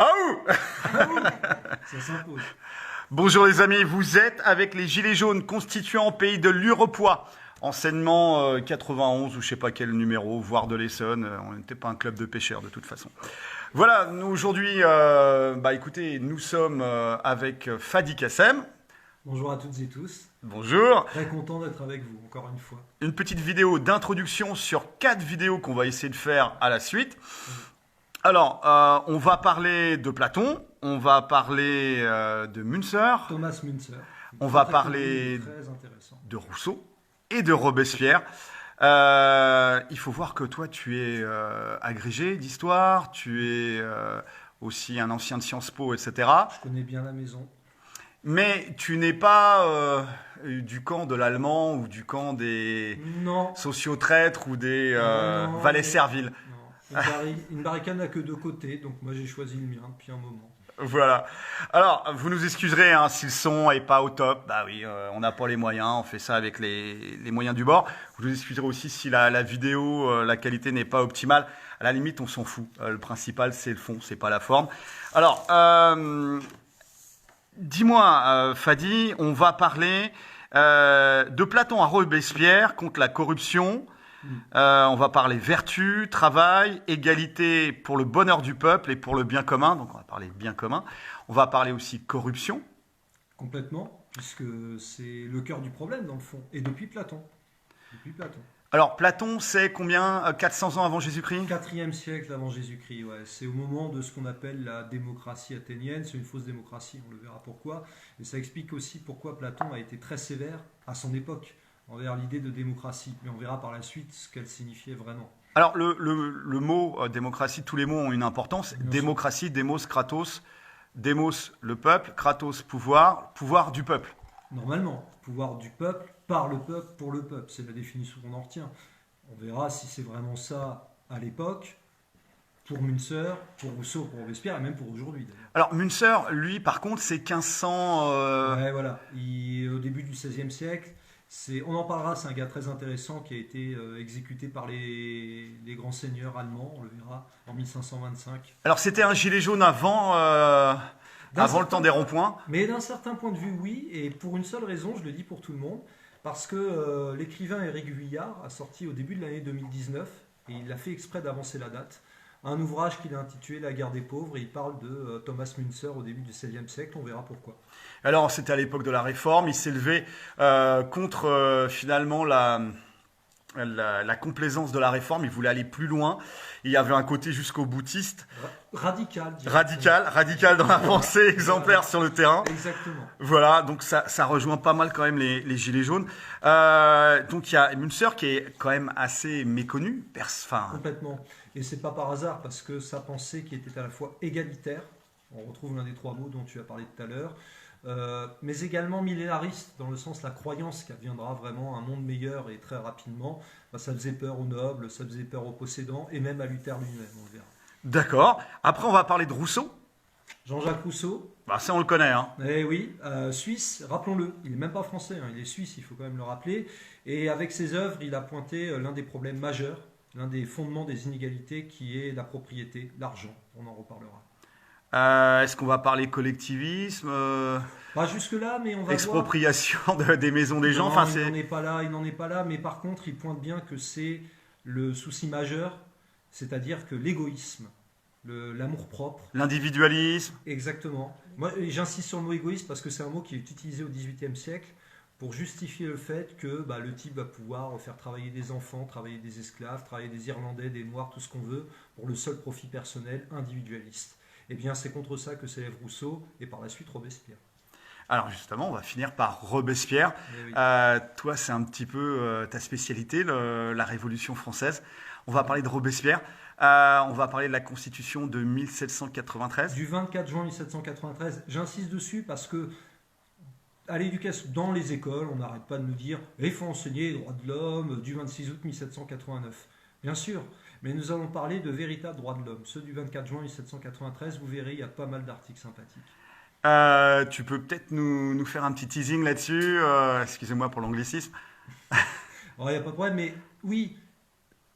Ah ouh. Ça s'impose. Bonjour les amis, vous êtes avec les Gilets jaunes constituant pays de l'Urepoix, enseignement 91 ou je sais pas quel numéro, voire de l'Essonne, on n'était pas un club de pêcheurs de toute façon. Voilà, nous aujourd'hui, écoutez, nous sommes avec Fadi Kassem. Bonjour à toutes et tous. Bonjour. Très content d'être avec vous, encore une fois. Une petite vidéo d'introduction sur 4 vidéos qu'on va essayer de faire à la suite. Alors, on va parler de Platon, on va parler de Münzer, Thomas Münzer. on va parler Très intéressant. de Rousseau et de Robespierre. Il faut voir que toi, tu es agrégé d'histoire, tu es aussi un ancien de Sciences Po, etc. Je connais bien la maison. Mais tu n'es pas du camp de l'allemand ou du camp des Non. sociotraîtres ou des Non, valets mais- serviles. Non. Une barricade n'a que deux côtés, donc moi j'ai choisi le mien depuis un moment. Voilà. Alors, vous nous excuserez hein, si le son est pas au top. Bah oui, on n'a pas les moyens, on fait ça avec les moyens du bord. Vous nous excuserez aussi si la vidéo, la qualité n'est pas optimale. À la limite, on s'en fout. Le principal, c'est le fond, c'est pas la forme. Alors, dis-moi, Fadi, on va parler de Platon à Robespierre contre la corruption. On va parler vertu, travail, égalité pour le bonheur du peuple et pour le bien commun. Donc on va parler de bien commun. On va parler aussi corruption. Complètement, puisque c'est le cœur du problème dans le fond. Et depuis Platon. Depuis Platon. Alors Platon, c'est combien 400 ans avant Jésus-Christ 4e siècle avant Jésus-Christ, ouais. C'est au moment de ce qu'on appelle la démocratie athénienne. C'est une fausse démocratie, on le verra pourquoi. Et ça explique aussi pourquoi Platon a été très sévère à son époque envers l'idée de démocratie. Mais on verra par la suite ce qu'elle signifiait vraiment. Alors le mot démocratie, tous les mots ont une importance. Bien Démocratie, démos, kratos. Démos, le peuple. Kratos, pouvoir. Pouvoir du peuple. Normalement, pouvoir du peuple, par le peuple, pour le peuple. C'est la définition qu'on en retient. On verra si c'est vraiment ça à l'époque, pour Münzer, pour Rousseau, pour Robespierre, et même pour aujourd'hui d'ailleurs. Alors Münzer, lui, par contre, c'est 1500... Ouais, voilà. Au début du XVIe siècle, on en parlera, c'est un gars très intéressant qui a été exécuté par les grands seigneurs allemands, on le verra, en 1525. Alors c'était un gilet jaune avant le temps des ronds-points. Mais d'un certain point de vue, oui, et pour une seule raison, je le dis pour tout le monde, parce que l'écrivain Éric Vuillard a sorti au début de l'année 2019, et il a fait exprès d'avancer la date, un ouvrage qu'il a intitulé La guerre des pauvres, et il parle de Thomas Münzer au début du XVIe siècle, on verra pourquoi. Alors, c'était à l'époque de la Réforme. Il s'est levé contre finalement la complaisance de la Réforme. Il voulait aller plus loin. Il y avait un côté jusqu'au boutiste. Radical. Radical dans la pensée, exemplaire sur le terrain. Exactement. Voilà, donc ça rejoint pas mal quand même les gilets jaunes. Donc il y a Münzer qui est quand même assez méconnu. Complètement. Et c'est pas par hasard, parce que sa pensée qui était à la fois égalitaire, on retrouve l'un des trois mots dont tu as parlé tout à l'heure, mais également millénariste, dans le sens la croyance qu'adviendra vraiment un monde meilleur et très rapidement, ça faisait peur aux nobles, ça faisait peur aux possédants, et même à Luther lui-même, on le verra. D'accord. Après, on va parler de Rousseau. Jean-Jacques Rousseau, Ça, on le connaît. Hein. eh oui, Suisse, rappelons-le, il n'est même pas français, hein, il est suisse, il faut quand même le rappeler, et avec ses œuvres, il a pointé l'un des problèmes majeurs, l'un des fondements des inégalités, qui est la propriété, l'argent, on en reparlera. Est-ce qu'on va parler collectivisme Pas jusque-là, mais on va expropriation des maisons des gens. Non, C'est... il n'en est pas là, mais par contre, il pointe bien que c'est le souci majeur, c'est-à-dire que l'égoïsme, l'amour-propre. L'individualisme. Exactement. Moi, j'insiste sur le mot égoïsme parce que c'est un mot qui est utilisé au XVIIIe siècle pour justifier le fait que le type va pouvoir faire travailler des enfants, travailler des esclaves, travailler des Irlandais, des Noirs, tout ce qu'on veut, pour le seul profit personnel individualiste. Eh bien, c'est contre ça que s'élève Rousseau et par la suite Robespierre. Alors justement, on va finir par Robespierre. Oui. Toi, c'est un petit peu ta spécialité, la Révolution française. On va parler de Robespierre. On va parler de la Constitution de 1793. Du 24 juin 1793, j'insiste dessus parce que à l'éducation, dans les écoles, on n'arrête pas de nous dire il faut enseigner les droits de l'homme du 26 août 1789. Bien sûr, mais nous allons parler de véritables droits de l'homme. Ceux du 24 juin 1793, vous verrez, il y a pas mal d'articles sympathiques. Tu peux peut-être nous faire un petit teasing là-dessus. Excusez-moi pour l'anglicisme. Alors, il n'y a pas de problème, mais oui,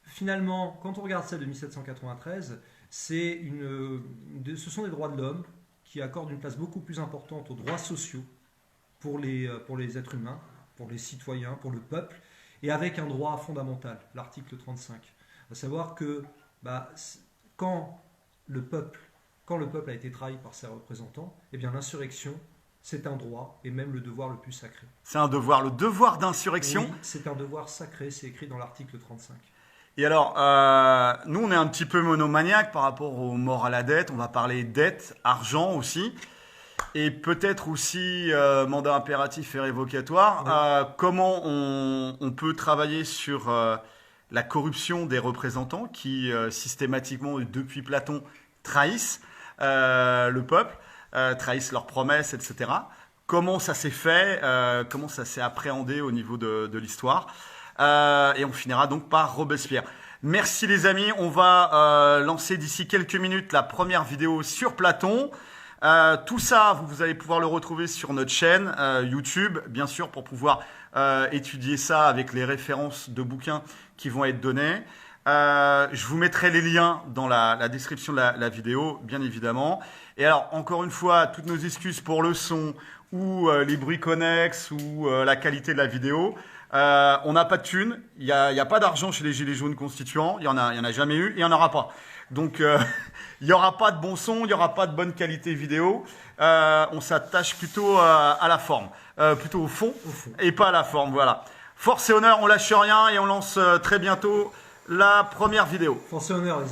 finalement, quand on regarde celle de 1793, ce sont des droits de l'homme qui accordent une place beaucoup plus importante aux droits sociaux pour les êtres humains, pour les citoyens, pour le peuple, et avec un droit fondamental, l'article 35. À savoir que quand le peuple a été trahi par ses représentants, eh bien l'insurrection, c'est un droit et même le devoir le plus sacré. C'est un devoir, le devoir d'insurrection. Oui, c'est un devoir sacré, c'est écrit dans l'article 35. Et alors, nous, on est un petit peu monomaniaque par rapport aux morts à la dette. On va parler dette, argent aussi. Et peut-être aussi mandat impératif et révocatoire. Oui. Comment on peut travailler sur la corruption des représentants qui, systématiquement, depuis Platon, trahissent le peuple, trahissent leurs promesses, etc. Comment ça s'est fait, comment ça s'est appréhendé au niveau de l'histoire. Et on finira donc par Robespierre. Merci les amis, on va lancer d'ici quelques minutes la première vidéo sur Platon. Tout ça, vous allez pouvoir le retrouver sur notre chaîne YouTube, bien sûr, pour pouvoir étudier ça avec les références de bouquins qui vont être données. Je vous mettrai les liens dans la description de la vidéo, bien évidemment. Et alors, encore une fois, toutes nos excuses pour le son ou les bruits connexes ou la qualité de la vidéo. On n'a pas de thunes, il n'y a pas d'argent chez les Gilets jaunes constituants, il y en a jamais eu, et il n'y en aura pas. Donc, il n'y aura pas de bon son, il n'y aura pas de bonne qualité vidéo. On s'attache plutôt à la forme, plutôt au fond, et pas à la forme, voilà. Force et honneur, on lâche rien et on lance très bientôt la première vidéo. Force et honneur, les amis.